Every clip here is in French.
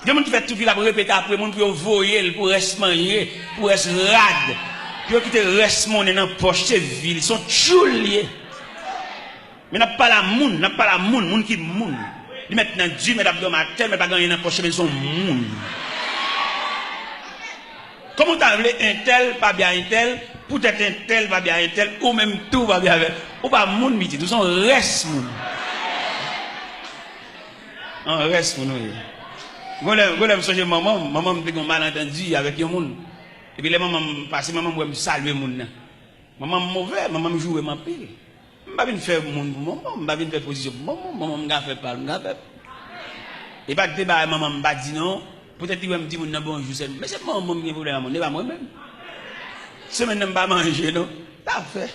Il y a des gens qui fait tout qui la répéter après, les gens qui voyer pour rester manger, pour rester rade. Puis qui te reste monnaie dans poche, c'est ville, ils sont chouliers. Mais n'a pas la moun qui moun. Ils mettent dans Dieu, mais d'abdomen mais pas gagner dans poche, mais ils sont moun. Comment t'as voulu un tel, pas bien un tel, peut-être un tel, pas bien un tel, ou même tout va bien avec. Ou pas moun miti, nous sommes reste moun. On reste moun. Quand je suis maman me dit qu'on malentendu avec un monde. Et puis les mamans passent, maman me salue moun. Maman mauvais, maman me joue ma pile. Je ne vais pas faire moun pour maman, je ne vais pas faire position pour maman, je ne vais pas faire. Et pas que maman me dit non, peut-être qu'il va me dire bonjour, mais c'est maman qui a problème, ce n'est pas moi-même. Si je ne vais pas manger, non, t'as fait.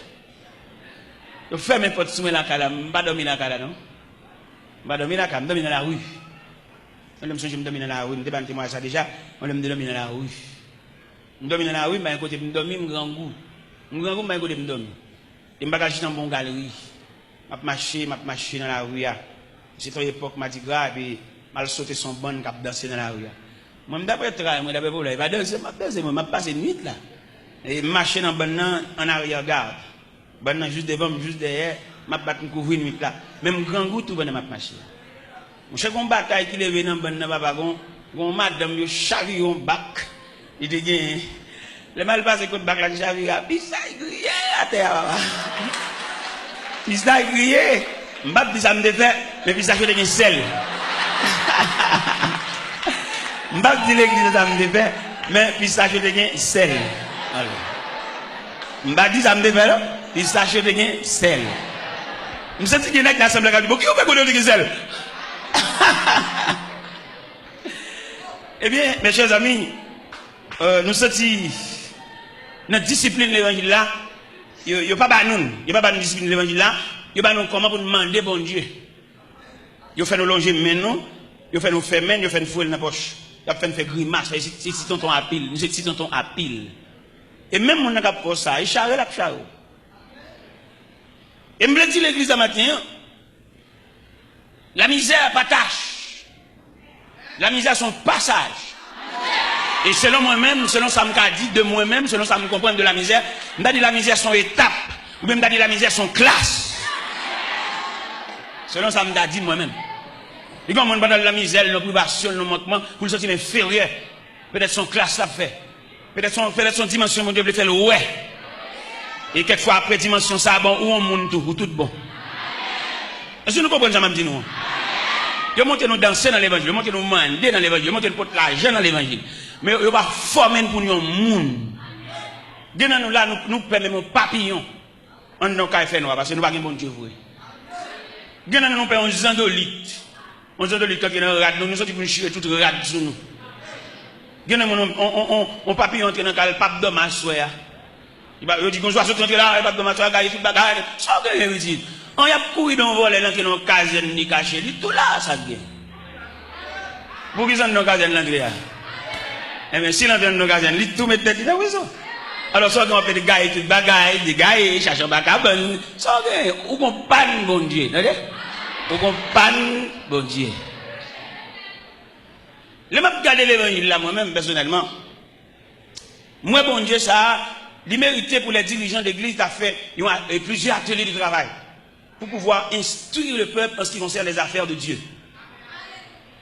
Je fais mes potes sous la cala, je ne vais pas dormir la cala, non. Je vais dormir la cala, je vais dormir dans la rue. Je me dormir dans la rue, je ne sais pas ça déjà, je me dormir dans la rue. Je dormir dans la rue, mais côté je dormir, je grand goût. Je grand goût, mais côté je dormir. Et je vais dans une bonne galerie. Je marche dans la rue. C'est une époque, je dis grave, et je sauter son bon cap danser dans la rue. Moi, d'après travail, moi d'après pour là, je vais danser, je passe une nuit là. Et je marche dans bon en arrière-garde. Bon juste devant, juste derrière, je vais couvrir une nuit là. Même grand goût, tout bon, je marche. Je sais qu'on bataille qui lève dans bon papa, on madame, yo chavire un bac. Il dit gain. Le mal passé contre bac la chavire, puis ça grillé à terre. Puis ça grillé. M'bap dit ça me fait, mais puis ça fait des sel. M'bap dit l'église ça me fait, mais puis ça fait des sel. M'bap dit ça me fait là, puis ça fait des sel. Me senti qu'il y a dans l'assemblée qui dit, qui on peut connaître des sel? Eh bien, mes chers amis, nous sommes notre discipline de l'évangile là, il n'y a pas de discipline de l'évangile là, il n'y a pas comment pour demander bon Dieu. Il fait nous longer maintenant, il fait nous faire main, il fait nous fouiller dans la poche, il fait nous faire grimace, c'est si tonton à pile, nous c'est si tonton à pile. Et même mon n'a pas ça, il charre la charre. Et me dit l'église ce matin, la misère pas tâche. La misère son passage. Et selon moi-même, selon ça me dit de moi-même, selon ça me comprend de la misère, je dis la misère son étape, ou même je dis la misère son classe. Selon ça me dit moi-même. Et quand on parle de la misère, nos privations, nos manquements, pour le sentir inférieur, peut-être son classe l'a fait. Peut-être son dimension, mon Dieu, le fait le ouais. Et quelquefois après dimension ça, bon, ou on monte tout, ou tout bon. Est-ce que nous comprenons ça, même dit nous? Yo monte nous danser dans l'évangile, yo monte nous mander dans l'évangile, yo monte nous porter l'argent dans l'évangile. Mais yo pas former pour nous monde. Dès nous là nous permettons papillon. On nous ka faire noir parce que nous pas bon Dieu vrai. Dès nous payons un zandolite. Un zandolite qui dans rad nous sommes pour chier toute rad sur nous. Dès on papillon entre dans le pape dommage soya. Il dit qu'on soit sorti là, pape dommage soya gagne toute bagarre. Ça que veut dire. On y a couru dans voler dans une caserne ni caché, tout là ça vient. Pour qui sont dans caserne là? Eh bien si l'entrée dans caserne, il tout met tête dans prison. Alors ça qu'on fait des gars tout bagaille, des gars cherchent bacabon, ça ou qu'on panne bon Dieu, d'accord? Ou qu'on panne bon Dieu. Le m'a regardé l'évangile là moi-même personnellement. Moi bon Dieu ça, il méritait pour les dirigeants d'église d'a fait plusieurs ateliers de travail. Pour pouvoir instruire le peuple en ce qui concerne les affaires de Dieu.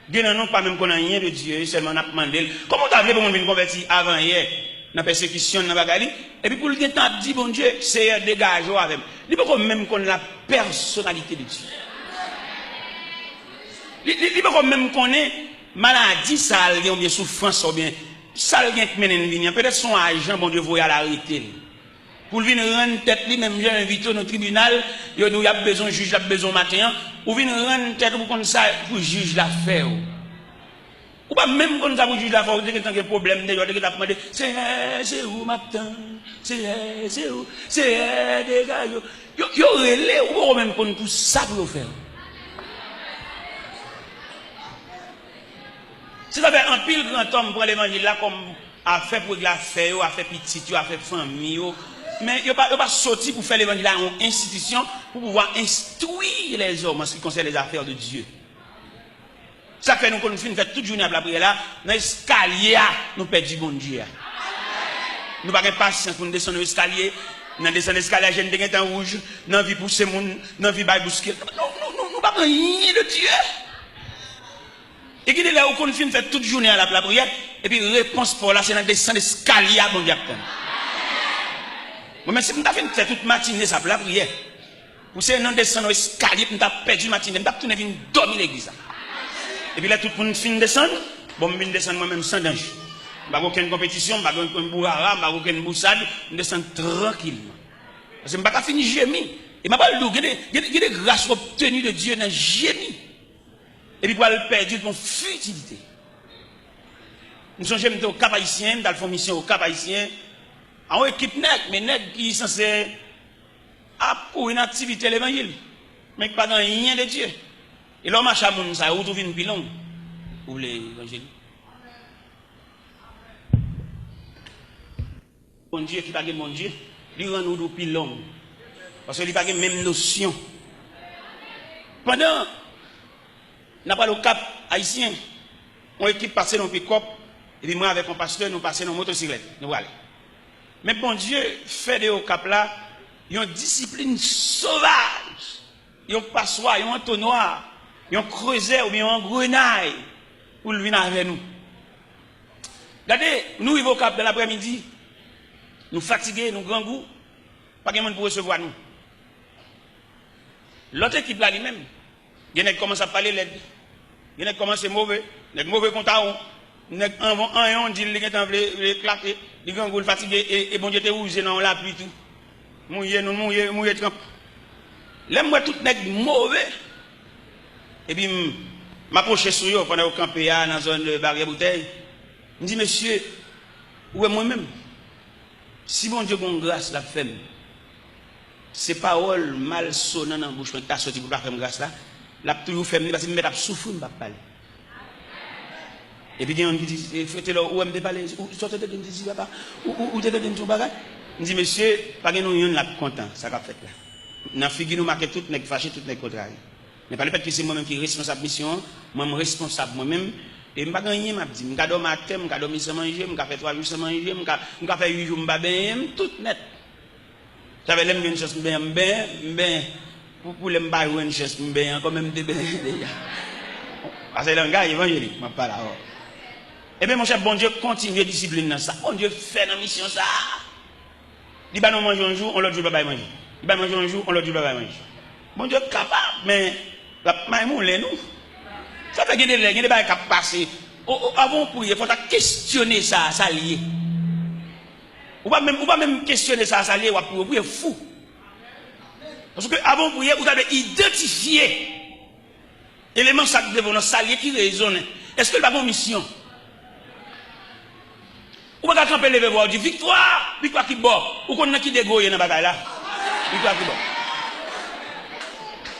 Dieu n'a pas même qu'on a rien de Dieu, seulement on a demandé. Comment tu as vu pour nous convertir avant hier, dans la persécution, dans la bagarre, et puis pour le temps, dit bon Dieu, c'est dégage avec. Il faut même qu'on ait la personnalité de Dieu. Il faut même qu'on ait maladie, ça ou bien souffrance, ou bien ça qui mène une vie. Peut-être son agent, bon Dieu, vous à l'arrêter. Pour venir rendre tête, même j'ai invité au tribunal, il y a besoin de juge, il y a besoin de matin, ou venir rendre tête pour qu'on ça, pour juge l'affaire. Ou pas même quand ça pour juge l'affaire, dès qu'il y a un problème, dès qu'il y a demandé, c'est où matin, c'est où, c'est des gars, yo relais, ou même qu'on tout ça pour faire. Si ça fait un pile grand homme pour l'évangile là, comme a fait pour l'affaire, a fait petit, a fait famille, mais il n'y a pas sorti pour faire l'évangile à une institution pour pouvoir instruire les hommes en ce qui concerne les affaires de Dieu. Ça fait nous qu'on finit faire toute journée à la prière là, dans l'escalier, nous perdons bon Dieu. Nous n'avons pas patience pour nous descendre l'escalier, nous descendre l'escalier, j'ai une temps rouge, nous avons pousser moun, nous avons bousculer. Non, nous n'avons rien de Dieu. Et qui est là où qu'on finit faire toute journée à la prière, et puis réponse pour là, c'est dans descendre l'escalier à bon Dieu. Moi, si nous avons fait toute matinée ça pour la prière, vous savez, nous descendre l'escalier, nous avons perdu matinée, nous avons tourné venir dormir l'église. Et puis là, tout le monde finit de descendre. Bon, je descends moi-même sans danger. Je n'ai aucune compétition, je n'ai aucune bourrara, je n'ai aucune boussade. Je descends tranquillement. Parce que je n'ai pas fini gémir. Et je n'ai pas le loup. Il y a des grâces obtenues de Dieu dans le génie. Et puis pour le perdre pour futilité. Nous sommes au Cap Haïtien, dans la mission au Cap Haïtien. En équipe net, mais net qui est censé pour une activité de l'évangile. Mais pas dans rien de Dieu. Et l'homme a chamoun, ça a retrouvé une pilon pour l'évangile. Bon Dieu qui n'a pas de bon Dieu, il rend nous pilon. Parce qu'il n'a pas de même notion. Pendant, n'a pas le cap haïtien, on équipe passer dans le pick-up, et puis moi avec mon pasteur, nous passons dans la motocyclette. Nous voilà. Mais bon Dieu fait de au cap là, il y a une discipline sauvage. Il y a un passoire, il y a un entonnoir. Ils ont creusé ou bien un grenaille pour venir avec nous. Regardez, nous arrivons au Cap de l'après-midi, nous fatigués, nous grands goûts, pas de monde pour recevoir nous. L'autre équipe là lui-même, il y en a qui commencent à parler l'aide, il y en a qui commencent à mauvais, il y a mauvais compte à il y en a qui ont dit qu'ils ont éclaté, les grands goûts fatigués, et bon Dieu te rouge dans la pluie tout. Mouillé, trempe. Là, moi, tout n'est mauvais. Et puis, je m'approche sur eux pendant que je campais dans la zone de barrière bouteille. Je dis, monsieur, où est moi-même? Si mon Dieu a grâce, la femme, ces paroles mal sonnantes dans la bouche, quand tu as sorti pour la faire grâce là, la toujours fait parce que je vais souffrir, je ne vais pas parler. Et puis, il dit, faites-le, où est-ce que je parler? Où sortez de me papa? Où est-ce que je parler? Je dis, monsieur, pas que nous sommes contents, ça va faire là. Dans la figure, nous marquons tout, nous fâchés, tout, nous contrariés. Mais pas le fait que c'est moi-même qui est responsable de mission, moi je suis responsable moi-même. Et je ne sais pas rien, je dis, je dormir matin, je dormir sans manger, je fais 3 jours sans manger, je fais 8 jours, je bien, tout net. J'avais l'aime une chose, bien, pour les m'bailler une chose, bien, quand même des déjà. Parce que le gars évangélique, je parle là. Et bien mon cher, bon Dieu continue à discipliner dans ça. Bon Dieu fait dans la mission ça. Il va nous manger un jour, on l'autre jour, il va manger. Il va manger un jour, on l'autre jour, il va manger. Bon Dieu capable, mais la maïmoule nous. Ça fait qu'il y a des choses qui passent. Avant pour il faut questionner ça, ça lié. Ou pas même questionner ça, ça lié, ou pour fou. Parce que avant pour vous avez identifié l'élément de votre salier qui résonne. Est-ce que le pas une mission? Ou pas camper lever voir du victoire qui bord. Ou qu'on a qui dégoye dans bagaille là. Victoire qui bord.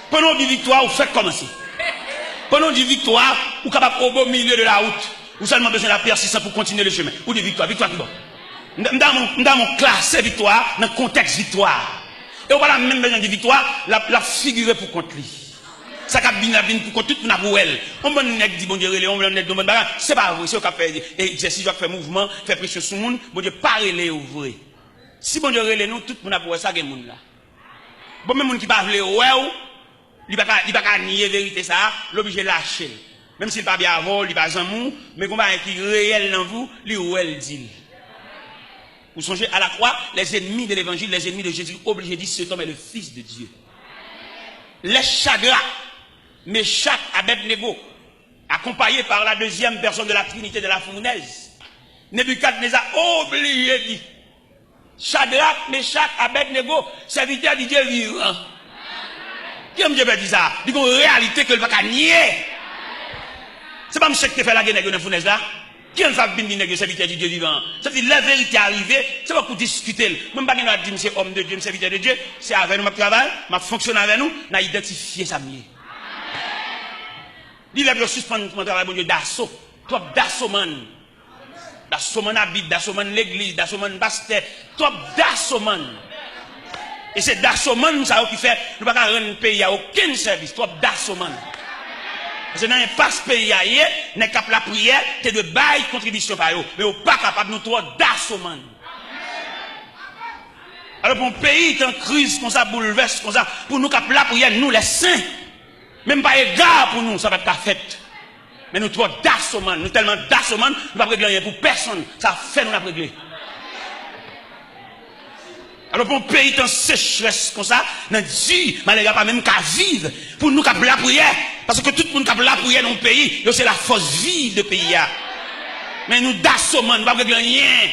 Pendant du victoire, vous faites commencer. Pendant du victoire, vous êtes capable au milieu de la route. Vous seulement besoin de la persistance pour continuer le chemin. Ou de victoire qui bord. Dans mon classe victoire, dans le contexte victoire. Et on va même besoin de victoire, la figurer pour contre lui. Ça cap bien pour contre tout pour elle. On va nous dit bon Dieu on va nous bon bagarre, c'est pas vrai, c'est au cap faire exercice, faire mouvement, faire pression sur monde, bon Dieu parler ouvrir. Si bon Dieu relé nous tout pour avoir ça gen monde là. Bon même monde qui pas vle ouais, il pas nier vérité ça, l'obligé lâcher. Même s'il pas bien avant, il pas amour, mais combat qui réel dans vous, lui ouais dit. Vous songez à la croix, les ennemis de l'évangile, les ennemis de Jésus, obligés de dire cet homme est le fils de Dieu. Les Shadrach, Meshach, Abednego, accompagnés par la deuxième personne de la Trinité de la fournaise, Nebuchadnezzar obligé de dire Shadrach, Meshach, Abednego, serviteurs de Dieu vivant. Qui aime Dieu dire ça? Il y a une réalité que le va nier. C'est pas M. qui fait la guerre dans la fournaise là. Qui en fait bien dire serviteur de Dieu vivant? Ça veut dire la vérité arrivée, c'est pas pour discuter. Même pas dire que c'est homme de Dieu, serviteur de Dieu, c'est avec nous, ma travail, ma fonctionne avec nous, n'a identifié ça mieux. Il a bien suspendu mon travail, bon Dieu, d'assaut. Toi, d'assaut man. D'assaut man habite, d'assaut man l'église, d'assaut man pasteur. Toi, d'assaut man. Et c'est d'assaut man, ça qui fait, nous ne pouvons pas rendre le pays à aucun service. Toi, d'assaut man. Parce que dans l'impasse pays, n'est cap la prière, t'es de bail contribution par eux. Mais on pas capable nous trop d'assommant. Alors pour un pays qui est en crise, comme ça, bouleverse, comme ça, pour nous cap la prière, nous les saints, même pas égard pour nous, ça va être ta fête. Mais nous trop d'assommant, nous tellement d'assommant, nous ne pouvons pas régler rien pour personne. Ça fait nous la régler. Alors pour un pays en sécheresse comme ça, nous dit, malgré pas même qu'à vivre, pour nous qu'à la prière, parce que tout le monde qui a la prière dans le pays, c'est la force vive de pays. Mais nous d'assommant, nous ne pouvons pas régler rien.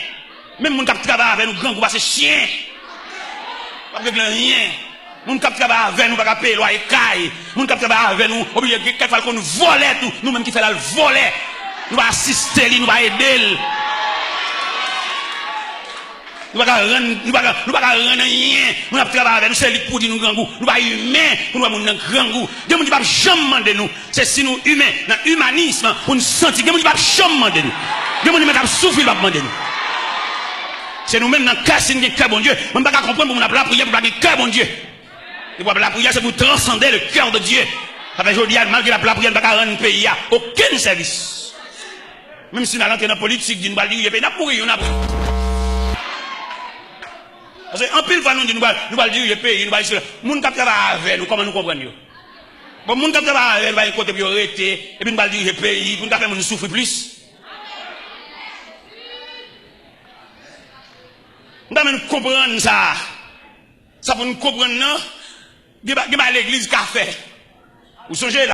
Même nous qui travaillent avec nous, grands groupes, c'est chien. Nous ne pouvons pas régler rien. Nous qui travaillent avec nous, nous ne pouvons pas payer loyer caille. Nous qui travaillent avec nous, oubliez quelquefois qu'on nous volait tout, nous-mêmes qui faisons le voler. Nous allons assister, nous allons aider. Nous ne pouvons pas rendre rien. Nous ne pouvons pas avec nous, c'est les pour dire nous grand goût. Nous ne pouvons pas humains pour nous avoir un grand goût. Dieu ne dit pas jamais demander nous. C'est si nous humains, dans l'humanisme, pour nous sentir. Dieu ne dit pas jamais demander nous. Dieu ne dit pas souffrir, pas demander nous. C'est nous-mêmes dans le cas, c'est un cœur bon Dieu. On ne peut pas comprendre pour nous la prière, pour un cœur bon Dieu. Et pour la prière, c'est pour transcender le cœur de Dieu. Ça fait aujourd'hui, malgré la prière, on ne peut pas rendre un pays à aucun service. Même si nous allons entrer dans la politique, nous allons dire, il n'y a pas de pays, on a pris. Parce qu'en pile fois, nous allons dire, pays, nous allons dire, les gens qui travaillent avec nous, comment nous comprenons? Bon, les gens qui travaillent avec nous, ils vont côté, et puis nous allons dire, pays, pour nous faire nous souffrir plus. Nous devons comprendre ça. Ça pour nous comprendre, non? Il y a l'église qui a fait. Vous songez là?